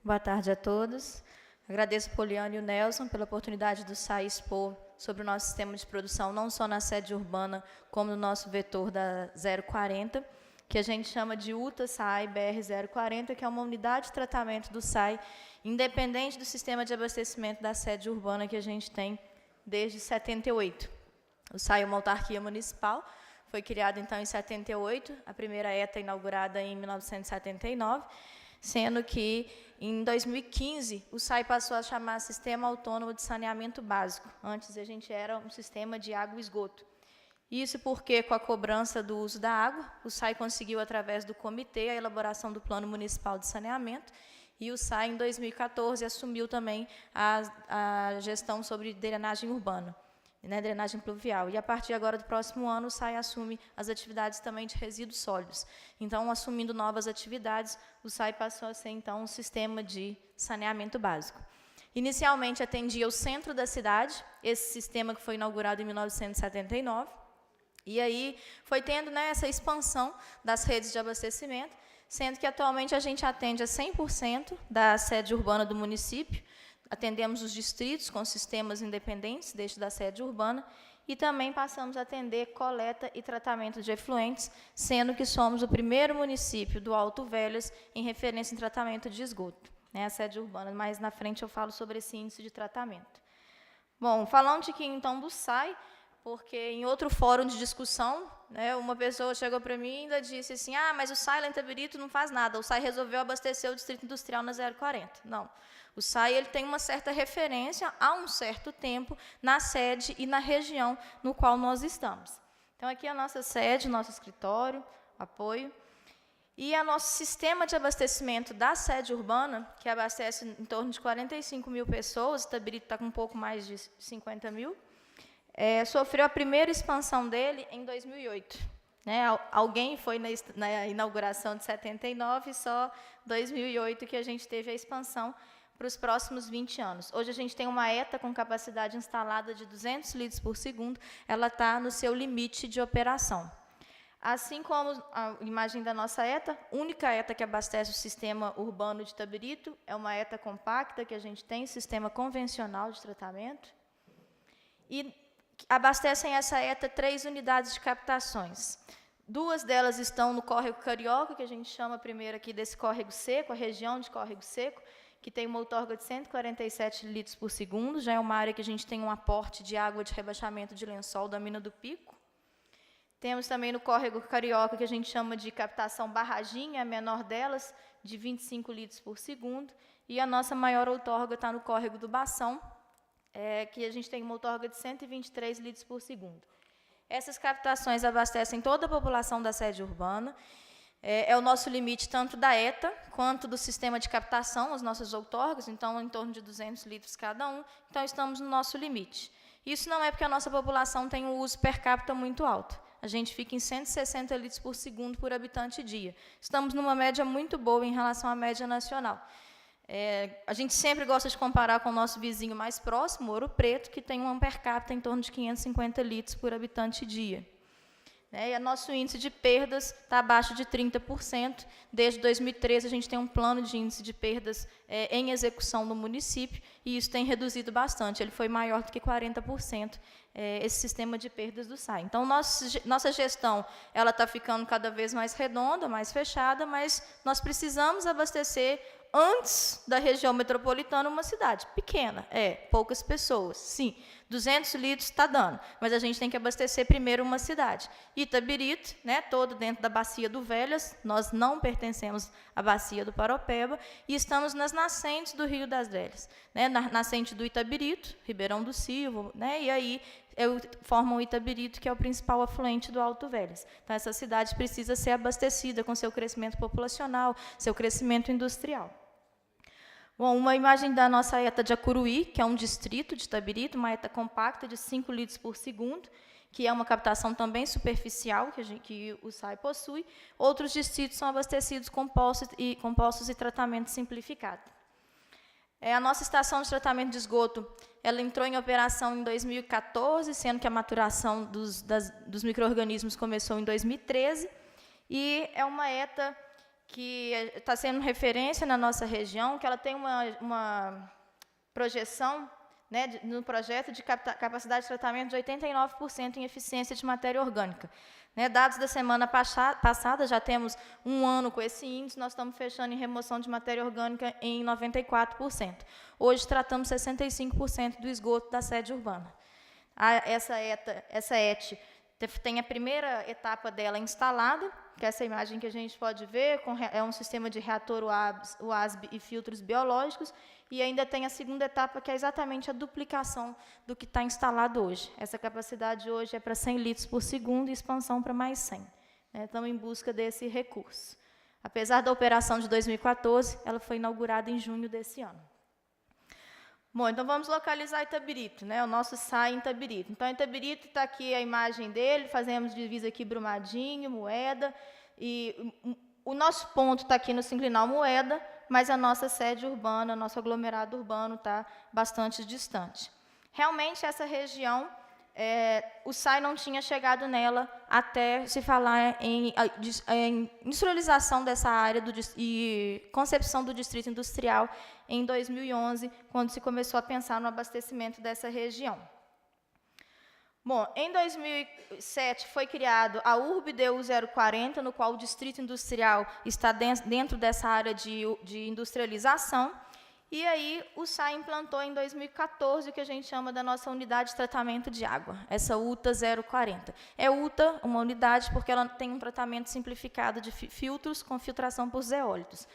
Boa tarde a todos. Agradeço a Poliana e o Nelson pela oportunidade do SAI expor sobre o nosso sistema de produção, não só na sede urbana, como no nosso vetor da 040, que a gente chama de UTA-SAI BR-040, que é uma unidade de tratamento do SAI, independente do sistema de abastecimento da sede urbana que a gente tem desde 78. O SAI é uma autarquia municipal, foi criado então em 78, a primeira ETA inaugurada em 1979, sendo que em 2015 o SAI passou a chamar Sistema Autônomo de Saneamento Básico. Antes a gente era um sistema de água e esgoto. Isso porque, com a cobrança do uso da água, o SAI conseguiu, através do comitê, a elaboração do Plano Municipal de Saneamento, e o SAI, em 2014, assumiu também a gestão sobre drenagem urbana, né, drenagem pluvial. E, a partir agora do próximo ano, o SAI assume as atividades também de resíduos sólidos. Então, assumindo novas atividades, o SAI passou a ser, então, um sistema de saneamento básico. Inicialmente, atendia o centro da cidade, esse sistema que foi inaugurado em 1979, e aí foi tendo, né, essa expansão das redes de abastecimento, sendo que atualmente a gente atende a 100% da sede urbana do município, atendemos os distritos com sistemas independentes, desde da sede urbana, e também passamos a atender coleta e tratamento de efluentes, sendo que somos o primeiro município do Alto Velhas em referência em tratamento de esgoto, né, a sede urbana. Mais na frente eu falo sobre esse índice de tratamento. Bom, falando aqui então do SAI, porque em outro fórum de discussão, né, uma pessoa chegou para mim e ainda disse assim, mas o SAI lá em Itabirito não faz nada, o SAI resolveu abastecer o Distrito Industrial na 040. Não, o SAI ele tem uma certa referência há um certo tempo na sede e na região no qual nós estamos. Então, aqui é a nossa sede, nosso escritório, apoio, e o nosso sistema de abastecimento da sede urbana, que abastece em torno de 45 mil pessoas, Itabirito está com um pouco mais de 50 mil, sofreu a primeira expansão dele em 2008. Né? Alguém foi na inauguração de 79 e só 2008 que a gente teve a expansão para os próximos 20 anos. Hoje a gente tem uma ETA com capacidade instalada de 200 litros por segundo, ela está no seu limite de operação. Assim como a imagem da nossa ETA, única ETA que abastece o sistema urbano de Itabirito, é uma ETA compacta que a gente tem, sistema convencional de tratamento, e abastecem essa ETA 3 unidades de captações. 2 delas estão no córrego Carioca, que a gente chama primeiro aqui desse córrego seco, a região de córrego seco, que tem uma outorga de 147 litros por segundo, já é uma área que a gente tem um aporte de água de rebaixamento de lençol da mina do Pico. Temos também no córrego Carioca, que a gente chama de captação barraginha, a menor delas, de 25 litros por segundo, e a nossa maior outorga está no córrego do Bação, que a gente tem uma outorga de 123 litros por segundo. Essas captações abastecem toda a população da sede urbana, é o nosso limite tanto da ETA quanto do sistema de captação, as nossas outorgas, então, em torno de 200 litros cada um, então estamos no nosso limite. Isso não é porque a nossa população tem um uso per capita muito alto. A gente fica em 160 litros por segundo por habitante dia. Estamos numa média muito boa em relação à média nacional. A gente sempre gosta de comparar com o nosso vizinho mais próximo, Ouro Preto, que tem um per capita em torno de 550 litros por habitante dia. E o nosso índice de perdas está abaixo de 30%. Desde 2013, a gente tem um plano de índice de perdas em execução no município, e isso tem reduzido bastante. Ele foi maior do que 40%, esse sistema de perdas do SAI. Então, nossa gestão ela está ficando cada vez mais redonda, mais fechada, mas nós precisamos abastecer antes da região metropolitana uma cidade pequena, poucas pessoas, sim, 200 litros está dando, mas a gente tem que abastecer primeiro uma cidade. Itabirito, né, todo dentro da bacia do Velhas, nós não pertencemos à bacia do Paropeba, e estamos nas nascentes do Rio das Velhas, né, na nascente do Itabirito, Ribeirão do Silva, né, e aí formam o Itabirito, que é o principal afluente do Alto Velhas. Então, essa cidade precisa ser abastecida com seu crescimento populacional, seu crescimento industrial. Bom, uma imagem da nossa ETA de Acuruí, que é um distrito de Itabirito, uma ETA compacta de 5 litros por segundo, que é uma captação também superficial, que o SAI possui. Outros distritos são abastecidos com postos e tratamento simplificado. A nossa estação de tratamento de esgoto, ela entrou em operação em 2014, sendo que a maturação dos micro-organismos começou em 2013, e é uma ETA que está sendo referência na nossa região, que ela tem uma projeção, né, no projeto de capacidade de tratamento de 89% em eficiência de matéria orgânica. Né, dados da semana passada, já temos um ano com esse índice, nós estamos fechando em remoção de matéria orgânica em 94%. Hoje tratamos 65% do esgoto da sede urbana. Essa ET tem a primeira etapa dela instalada, que é essa imagem que a gente pode ver, é um sistema de reator UASB e filtros biológicos, e ainda tem a segunda etapa, que é exatamente a duplicação do que está instalado hoje. Essa capacidade hoje é para 100 litros por segundo e expansão para mais 100. Né? Estamos em busca desse recurso. Apesar da operação de 2014, ela foi inaugurada em junho desse ano. Bom, então vamos localizar Itabirito, né? O nosso SAI em Itabirito. Então, Itabirito está aqui a imagem dele, fazemos divisa aqui Brumadinho, Moeda, e o nosso ponto está aqui no Sinclinal Moeda, mas a nossa sede urbana, nosso aglomerado urbano está bastante distante. Realmente, essa região, o SAI não tinha chegado nela até se falar em industrialização dessa área e concepção do distrito industrial em 2011, quando se começou a pensar no abastecimento dessa região. Bom, em 2007 foi criado a URB-DU 040, no qual o distrito industrial está dentro dessa área de industrialização, e aí o SAI implantou em 2014 o que a gente chama da nossa unidade de tratamento de água, essa UTA 040. É UTA, uma unidade, porque ela tem um tratamento simplificado de filtros com filtração por zeólitos,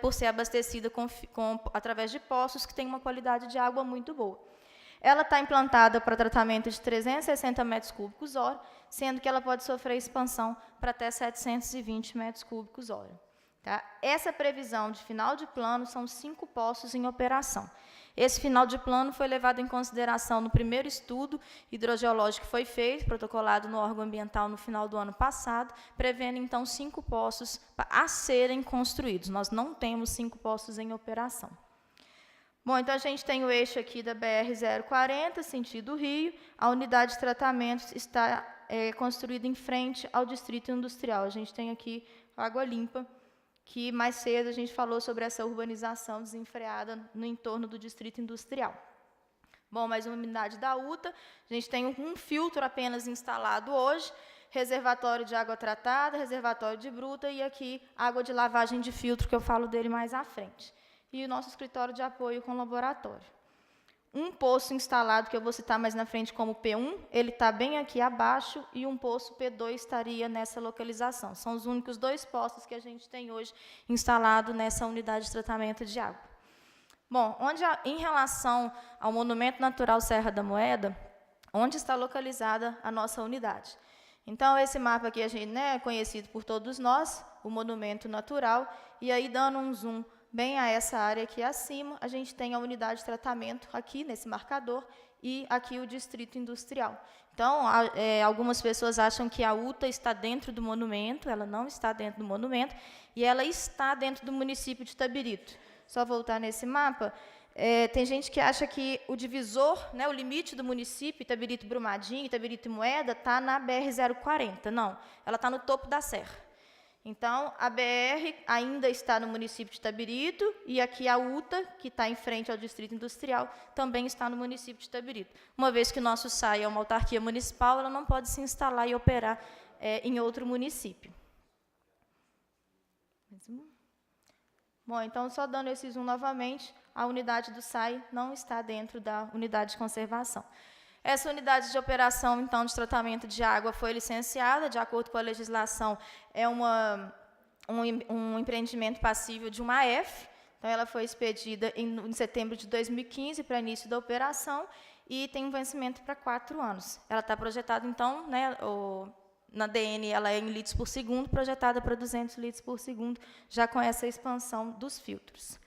por ser abastecida através de poços que têm uma qualidade de água muito boa. Ela está implantada para tratamento de 360 metros cúbicos hora, sendo que ela pode sofrer expansão para até 720 metros cúbicos hora. Tá? Essa previsão de final de plano são 5 poços em operação. Esse final de plano foi levado em consideração no primeiro estudo hidrogeológico que foi feito, protocolado no órgão ambiental no final do ano passado, prevendo, então, 5 poços a serem construídos. Nós não temos 5 poços em operação. Bom, então a gente tem o eixo aqui da BR-040, sentido Rio. A unidade de tratamento está construída em frente ao distrito industrial. A gente tem aqui Água Limpa, que mais cedo a gente falou sobre essa urbanização desenfreada no entorno do distrito industrial. Bom, mais uma unidade da UTA. A gente tem um filtro apenas instalado hoje, reservatório de água tratada, reservatório de bruta e aqui água de lavagem de filtro, que eu falo dele mais à frente. E o nosso escritório de apoio com laboratório. Um poço instalado, que eu vou citar mais na frente como P1, ele está bem aqui abaixo, e um poço P2 estaria nessa localização. São os únicos 2 poços que a gente tem hoje instalado nessa unidade de tratamento de água. Bom, em relação ao Monumento Natural Serra da Moeda, onde está localizada a nossa unidade? Então, esse mapa aqui é conhecido por todos nós, o Monumento Natural, e aí, dando um zoom bem a essa área aqui acima, a gente tem a unidade de tratamento aqui, nesse marcador, e aqui o distrito industrial. Então, algumas pessoas acham que a UTA está dentro do monumento, ela não está dentro do monumento, e ela está dentro do município de Itabirito. Só voltar nesse mapa, tem gente que acha que o divisor, o limite do município, Itabirito-Brumadinho, Itabirito-Moeda, está na BR-040. Não, ela está no topo da serra. Então, a BR ainda está no município de Itabirito, e aqui a UTA, que está em frente ao distrito industrial, também está no município de Itabirito. Uma vez que o nosso SAI é uma autarquia municipal, ela não pode se instalar e operar em outro município. Bom, então, só dando esse zoom novamente, a unidade do SAI não está dentro da unidade de conservação. Essa unidade de operação, então, de tratamento de água foi licenciada, de acordo com a legislação, é um empreendimento passível de uma AF, então ela foi expedida em setembro de 2015 para início da operação e tem um vencimento para 4 anos. Ela está projetada, então, na DN, ela é em litros por segundo, projetada para 200 litros por segundo, já com essa expansão dos filtros.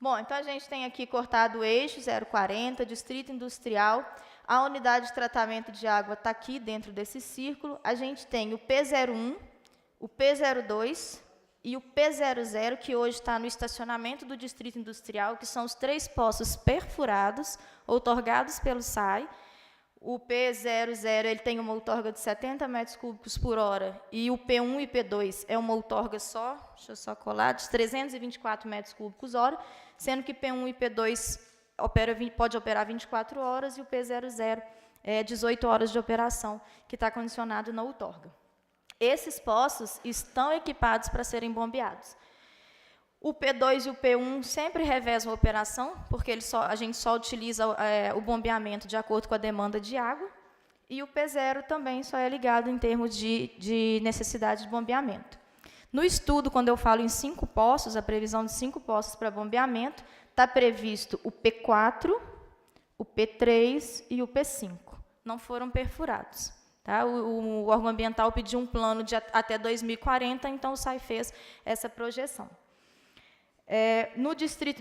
Bom, então a gente tem aqui cortado o eixo 040, distrito industrial. A unidade de tratamento de água está aqui dentro desse círculo. A gente tem o P01, o P02 e o P00, que hoje está no estacionamento do distrito industrial, que são os 3 poços perfurados, outorgados pelo SAI, O P00 ele tem uma outorga de 70 metros cúbicos por hora, e o P1 e P2 é uma outorga só, deixa eu só colar, de 324 metros cúbicos hora, sendo que P1 e P2 pode operar 24 horas, e o P00 é 18 horas de operação, que está condicionado na outorga. Esses poços estão equipados para serem bombeados. O P2 e o P1 sempre revezam a operação, porque a gente só utiliza o bombeamento de acordo com a demanda de água, e o P0 também só é ligado em termos de necessidade de bombeamento. No estudo, quando eu falo em 5 poços, a previsão de 5 poços para bombeamento, está previsto o P4, o P3 e o P5. Não foram perfurados. Tá? O órgão ambiental pediu um plano de até 2040, então o SAI fez essa projeção.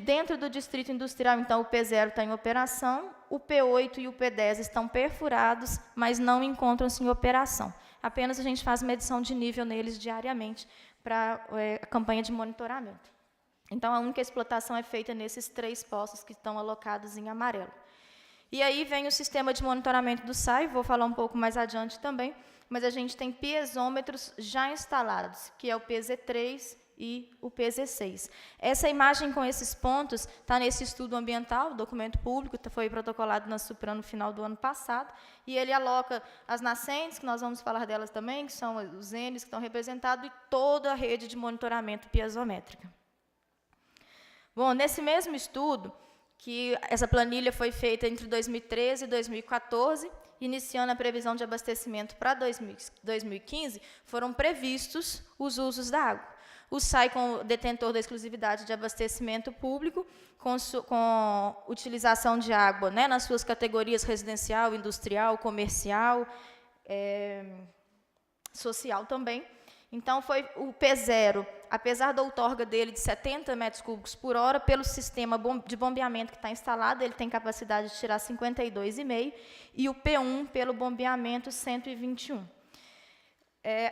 Dentro do distrito industrial, então, o P0 está em operação, o P8 e o P10 estão perfurados, mas não encontram-se em operação. Apenas a gente faz medição de nível neles diariamente para a campanha de monitoramento. Então, a única explotação é feita nesses 3 poços que estão alocados em amarelo. E aí vem o sistema de monitoramento do SAI, vou falar um pouco mais adiante também, mas a gente tem piezômetros já instalados, que é o PZ3 e o PZ6. Essa imagem com esses pontos está nesse estudo ambiental, documento público, foi protocolado na Supran no final do ano passado, e ele aloca as nascentes, que nós vamos falar delas também, que são os Ns que estão representados, e toda a rede de monitoramento piezométrica. Bom, nesse mesmo estudo, que essa planilha foi feita entre 2013 e 2014, iniciando a previsão de abastecimento para 2015, foram previstos os usos da água. O SAI, como detentor da exclusividade de abastecimento público, com utilização de água, né, nas suas categorias residencial, industrial, comercial, social também. Então, foi o P0, apesar da outorga dele de 70 metros cúbicos por hora, pelo sistema de bombeamento que está instalado, ele tem capacidade de tirar 52,5, e o P1, pelo bombeamento, 121.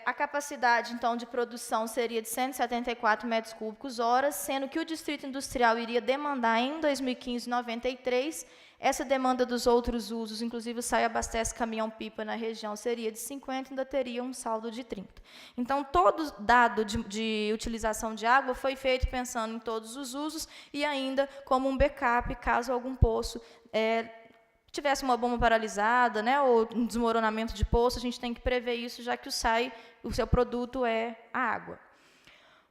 A capacidade, então, de produção seria de 174 metros cúbicos hora, sendo que o distrito industrial iria demandar, em 2015, 93. Essa demanda dos outros usos, inclusive o SAI abastece caminhão-pipa na região, seria de 50, ainda teria um saldo de 30. Então, todo dado de utilização de água foi feito pensando em todos os usos e ainda como um backup, caso algum poço tivesse uma bomba paralisada, né, ou um desmoronamento de poço, a gente tem que prever isso, já que o SAI, o seu produto é a água.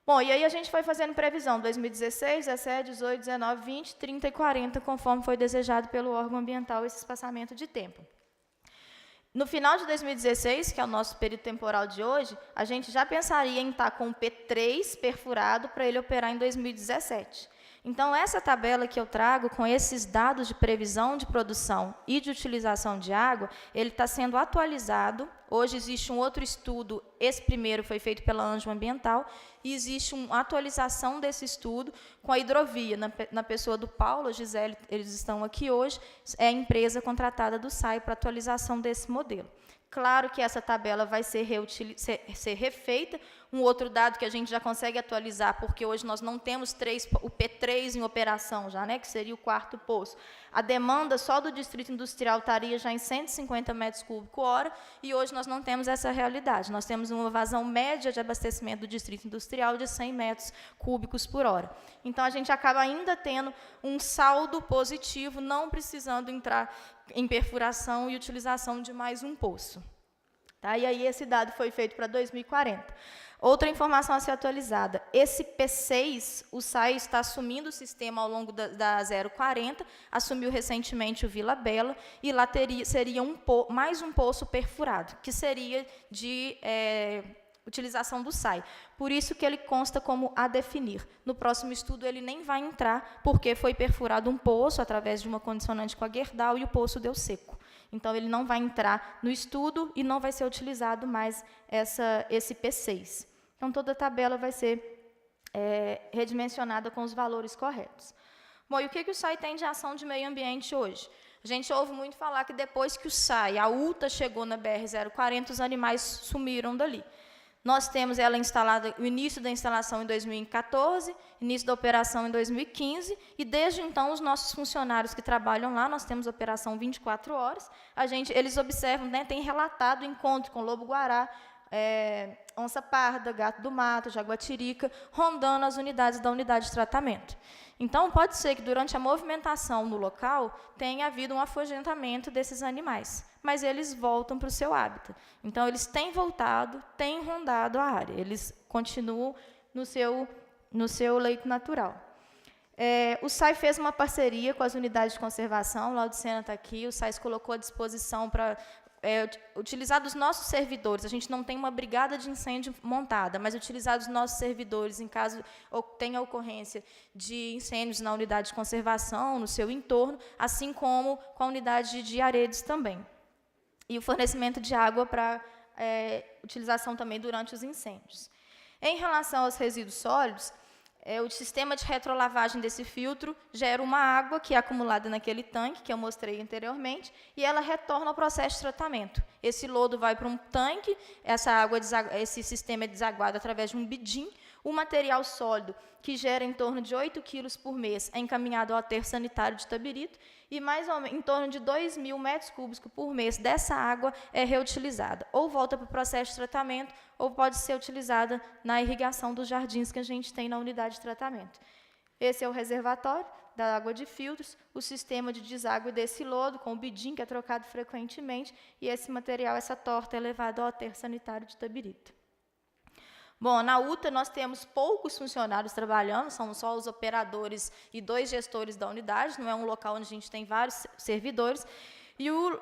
Bom, e aí a gente foi fazendo previsão, 2016, 17, 18, 19, 20, 30 e 40, conforme foi desejado pelo órgão ambiental esse espaçamento de tempo. No final de 2016, que é o nosso período temporal de hoje, a gente já pensaria em estar com o P3 perfurado para ele operar em 2017. Então, essa tabela que eu trago, com esses dados de previsão de produção e de utilização de água, ele está sendo atualizado. Hoje existe um outro estudo, esse primeiro foi feito pela Anjo Ambiental, e existe uma atualização desse estudo com a hidrovia, na pessoa do Paulo, a Gisele, eles estão aqui hoje, é a empresa contratada do SAI para atualização desse modelo. Claro que essa tabela vai ser refeita. Um outro dado que a gente já consegue atualizar, porque hoje nós não temos o P3 em operação já, né, que seria o 4º poço. A demanda só do distrito industrial estaria já em 150 metros cúbicos hora, e hoje nós não temos essa realidade. Nós temos uma vazão média de abastecimento do distrito industrial de 100 metros cúbicos por hora. Então, a gente acaba ainda tendo um saldo positivo, não precisando entrar em perfuração e utilização de mais um poço. Tá? E aí, esse dado foi feito para 2040. Outra informação a ser atualizada, esse P6, o SAI está assumindo o sistema ao longo da 040, assumiu recentemente o Vila Bela, e lá seria mais um poço perfurado, que seria de utilização do SAI. Por isso que ele consta como a definir. No próximo estudo, ele nem vai entrar, porque foi perfurado um poço através de uma condicionante com a Gerdau e o poço deu seco. Então, ele não vai entrar no estudo e não vai ser utilizado mais esse P6. Então, toda a tabela vai ser redimensionada com os valores corretos. Bom, e o que o SAI tem de ação de meio ambiente hoje? A gente ouve muito falar que depois que o SAI, a UTA, chegou na BR-040, os animais sumiram dali. Nós temos ela instalada, o início da instalação em 2014, início da operação em 2015, e desde então os nossos funcionários que trabalham lá, nós temos operação 24 horas, eles observam, né, tem relatado encontro com lobo-guará, onça parda, gato do mato, jaguatirica, rondando as unidades da unidade de tratamento. Então, pode ser que durante a movimentação no local tenha havido um afugentamento desses animais, mas eles voltam para o seu hábitat. Então, eles têm voltado, têm rondado a área, eles continuam no seu leito natural. O SAI fez uma parceria com as unidades de conservação, o Laudicena está aqui, o SAI se colocou à disposição para utilizar dos nossos servidores. A gente não tem uma brigada de incêndio montada, mas utilizar dos nossos servidores em caso tenha ocorrência de incêndios na unidade de conservação, no seu entorno, assim como com a unidade de Aredes também. E o fornecimento de água para utilização também durante os incêndios. Em relação aos resíduos sólidos, o sistema de retrolavagem desse filtro gera uma água que é acumulada naquele tanque, que eu mostrei anteriormente, e ela retorna ao processo de tratamento. Esse lodo vai para um tanque, esse sistema é desaguado através de um bidim. O material sólido, que gera em torno de 8 quilos por mês, é encaminhado ao aterro sanitário de Itabirito, e mais ou menos em torno de 2.000 metros cúbicos por mês dessa água é reutilizada. Ou volta para o processo de tratamento, ou pode ser utilizada na irrigação dos jardins que a gente tem na unidade de tratamento. Esse é o reservatório da água de filtros, o sistema de deságue desse lodo, com o bidim, que é trocado frequentemente, e esse material, essa torta, é levado ao aterro sanitário de Itabirito. Bom, na UTA nós temos poucos funcionários trabalhando, são só os operadores e 2 gestores da unidade, não é um local onde a gente tem vários servidores. E o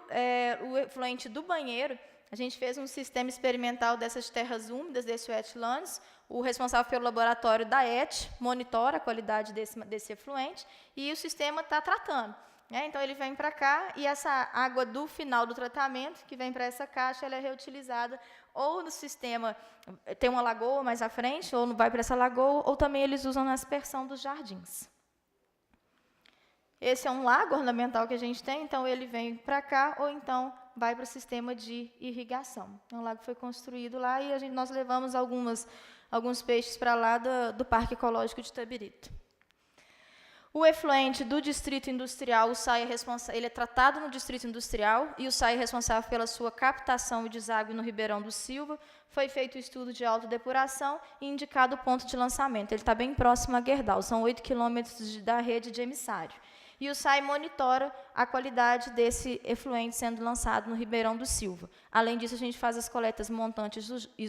efluente do banheiro, a gente fez um sistema experimental dessas terras úmidas, desse wetlands. O responsável pelo laboratório da ET monitora a qualidade desse efluente e o sistema está tratando. Então, ele vem para cá e essa água do final do tratamento, que vem para essa caixa, ela é reutilizada ou no sistema, tem uma lagoa mais à frente, ou vai para essa lagoa, ou também eles usam na aspersão dos jardins. Esse é um lago ornamental que a gente tem, então ele vem para cá, ou então vai para o sistema de irrigação. Um lago foi construído lá e nós levamos alguns peixes para lá do Parque Ecológico de Itabirito. O efluente do distrito industrial, o SAI ele é tratado no distrito industrial e o SAI é responsável pela sua captação e deságue no Ribeirão do Silva. Foi feito o estudo de autodepuração e indicado o ponto de lançamento. Ele está bem próximo a Gerdau, são 8 quilômetros da rede de emissário. E o SAI monitora a qualidade desse efluente sendo lançado no Ribeirão do Silva. Além disso, a gente faz as coletas montantes e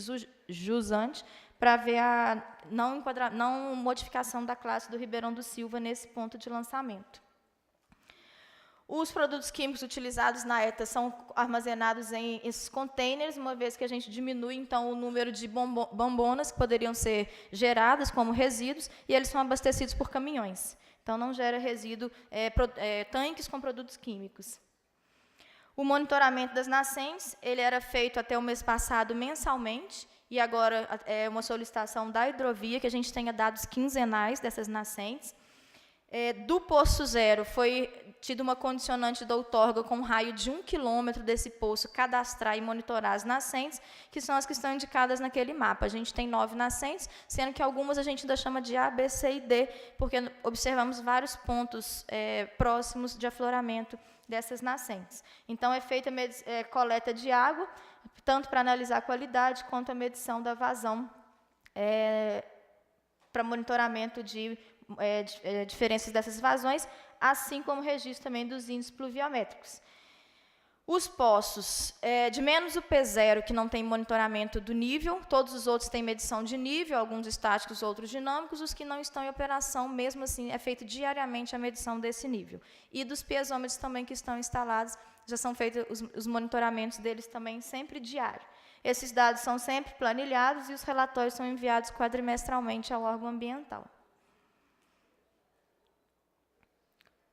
jusantes para ver a não modificação da classe do Ribeirão do Silva nesse ponto de lançamento. Os produtos químicos utilizados na ETA são armazenados em esses containers, uma vez que a gente diminui, então, o número de bombonas que poderiam ser geradas como resíduos, e eles são abastecidos por caminhões. Então, não gera resíduo, tanques com produtos químicos. O monitoramento das nascentes, ele era feito até o mês passado mensalmente, e agora é uma solicitação da hidrovia, que a gente tenha dados quinzenais dessas nascentes. Do poço zero, foi tido uma condicionante da outorga com um raio de 1 quilômetro desse poço, cadastrar e monitorar as nascentes, que são as que estão indicadas naquele mapa. A gente tem 9 nascentes, sendo que algumas a gente ainda chama de A, B, C e D, porque observamos vários pontos próximos de afloramento dessas nascentes. Então, é feita coleta de água, tanto para analisar a qualidade, quanto a medição da vazão, para monitoramento de diferenças dessas vazões, assim como registro também dos índices pluviométricos. Os poços, de menos o P0, que não tem monitoramento do nível, todos os outros têm medição de nível, alguns estáticos, outros dinâmicos, os que não estão em operação, mesmo assim, é feita diariamente a medição desse nível. E dos piezômetros também que estão instalados, já são feitos os monitoramentos deles também sempre diário. Esses dados são sempre planilhados e os relatórios são enviados quadrimestralmente ao órgão ambiental.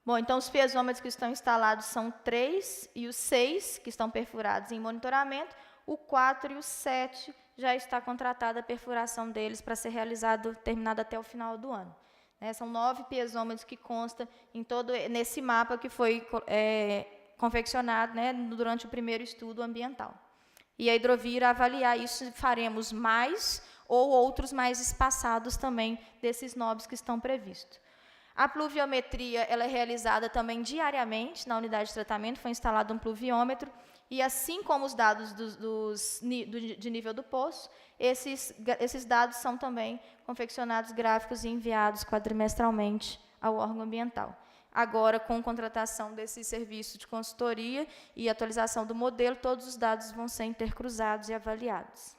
Bom, então, os piezômetros que estão instalados são 3 e os 6, que estão perfurados em monitoramento. O 4 e o 7 já está contratada a perfuração deles para ser terminada até o final do ano. São 9 piezômetros que constam nesse mapa que foi confeccionado durante o primeiro estudo ambiental. E a Hidrovia irá avaliar isso se faremos mais ou outros mais espaçados também desses nobres que estão previstos. A pluviometria ela é realizada também diariamente na unidade de tratamento, foi instalado um pluviômetro, e assim como os dados de nível do poço, esses dados são também confeccionados gráficos e enviados quadrimestralmente ao órgão ambiental. Agora, com contratação desse serviço de consultoria e atualização do modelo, todos os dados vão ser intercruzados e avaliados.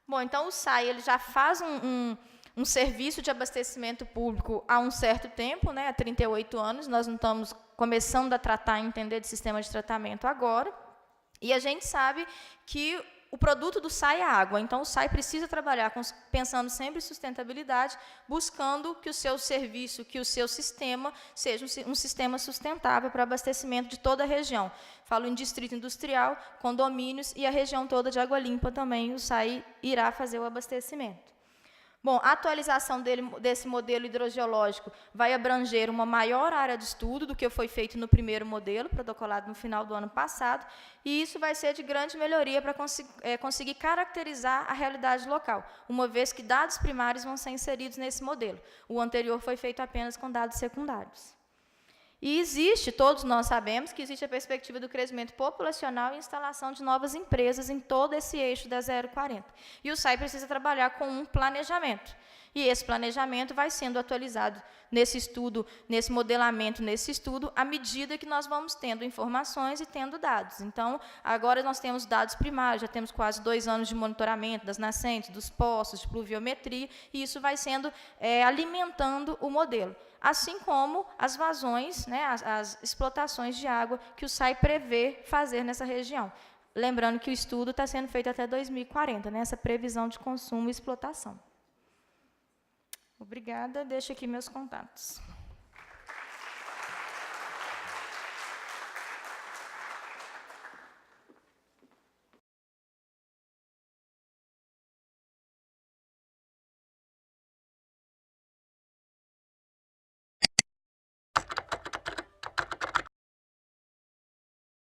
Bom, então o SAI ele já faz um serviço de abastecimento público há um certo tempo, né, há 38 anos, nós não estamos começando a tratar e entender de sistema de tratamento agora, e a gente sabe que o produto do SAI é a água, então o SAI precisa trabalhar pensando sempre em sustentabilidade, buscando que o seu serviço, que o seu sistema seja um sistema sustentável para abastecimento de toda a região. Falo em distrito industrial, condomínios e a região toda de água limpa também, o SAI irá fazer o abastecimento. Bom, a atualização desse modelo hidrogeológico vai abranger uma maior área de estudo do que foi feito no primeiro modelo, protocolado no final do ano passado, e isso vai ser de grande melhoria para conseguir caracterizar a realidade local, uma vez que dados primários vão ser inseridos nesse modelo. O anterior foi feito apenas com dados secundários. E existe, todos nós sabemos, que existe a perspectiva do crescimento populacional e instalação de novas empresas em todo esse eixo da 040. E o SAI precisa trabalhar com um planejamento. E esse planejamento vai sendo atualizado nesse estudo, nesse modelamento, nesse estudo, à medida que nós vamos tendo informações e tendo dados. Então, agora nós temos dados primários, já temos quase 2 anos de monitoramento das nascentes, dos poços, de pluviometria, e isso vai sendo alimentando o modelo. Assim como as vazões, né, as explotações de água que o SAI prevê fazer nessa região. Lembrando que o estudo está sendo feito até 2040, né, essa previsão de consumo e explotação. Obrigada, deixo aqui meus contatos.